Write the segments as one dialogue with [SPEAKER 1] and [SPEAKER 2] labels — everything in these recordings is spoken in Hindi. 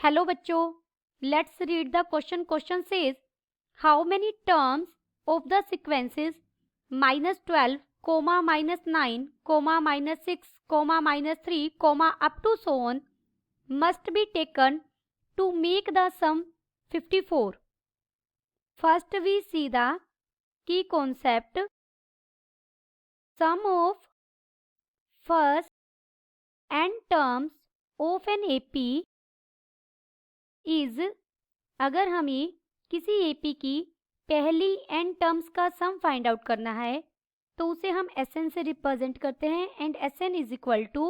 [SPEAKER 1] हेलो बच्चों, let's read the question. Question says how many terms of the sequences -12, -9, -6, -3, up to so on must be taken to make the sum 54. First we see the key concept. Sum of first n terms of an AP is, अगर हमें किसी AP की पहली n टर्म्स का सम फाइंड आउट करना है तो उसे हम Sn से रिप्रेजेंट करते हैं. And Sn is equal to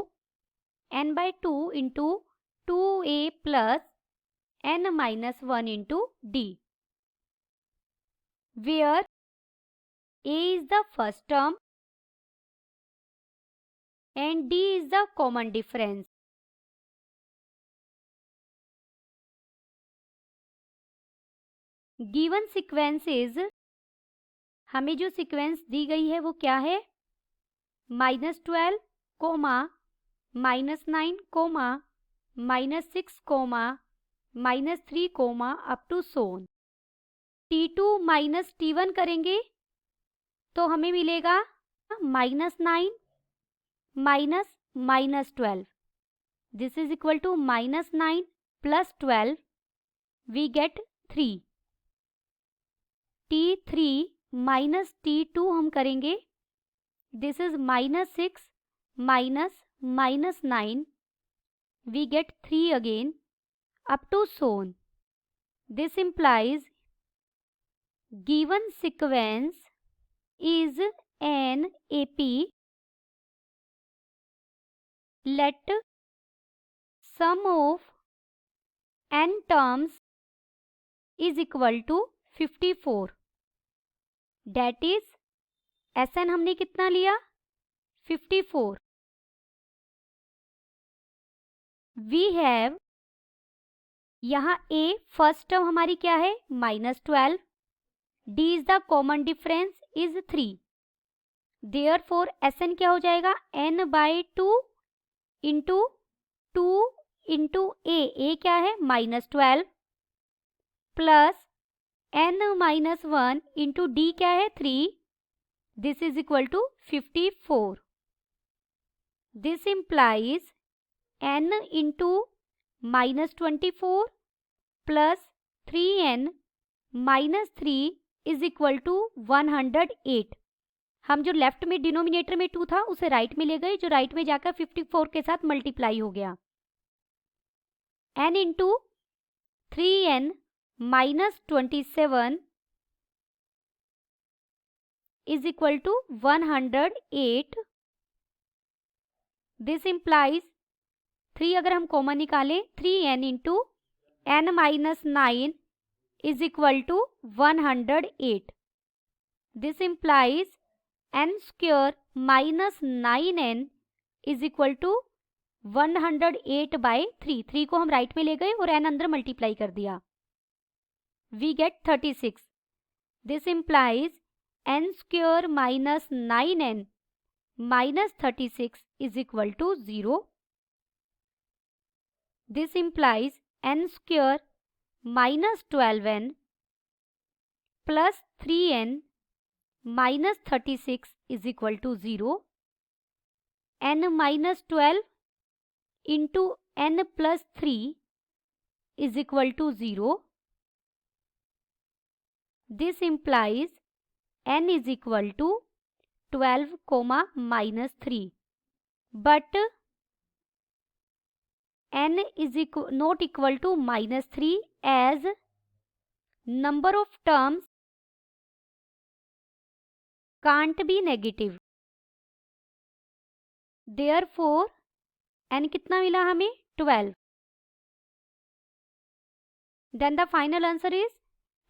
[SPEAKER 1] n/2 into 2a plus n-1 into d, where a is the first term and d is the common difference. Given sequence is, हमें जो सीक्वेंस दी गई है वो क्या है? -12, -9, -6, -3, up to so on. T2 minus T1 करेंगे तो हमें मिलेगा -9 minus -12. This is equal to -9 plus 12, we get 3. T3 minus T2 हम करेंगे, this is -6 minus -9, we get 3 again, up to so on. This implies given sequence is an AP. Let sum of n terms is equal to 54. That is, Sn हमने कितना लिया? 54. We have, यहाँ a फर्स्ट टर्म हमारी क्या है? -12. d is the common difference is 3. Therefore Sn क्या हो जाएगा? n/2 इंटू 2 इंटू a क्या है? -12 प्लस n-1 इंटू d क्या है? 3. This is equal to 54. This implies n into -24 plus 3n -3 is equal to 108. हम जो लेफ्ट में डिनोमिनेटर में 2 था उसे राइट में ले गए, जो राइट में जाकर 54 के साथ मल्टीप्लाई हो गया. n into 3n -27 is equal to 108. This implies 3 अगर हम कॉमन निकालें, 3n into n-9 is equal to 108. This implies n square minus 9n is equal to 108/3. 3 को हम राइट में ले गए और n अंदर मल्टीप्लाई कर दिया. We get 36. This implies n square minus 9n minus 36 is equal to 0. This implies n square minus 12n plus 3n minus 36 is equal to 0. n minus 12 into n plus 3 is equal to 0. This implies n is equal to 12, -3. But n is not equal to -3 as number of terms can't be negative. Therefore, n कितना मिला हमें? 12. Then the final answer is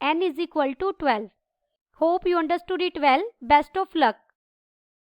[SPEAKER 1] n is equal to 12. Hope you understood it well. Best of luck.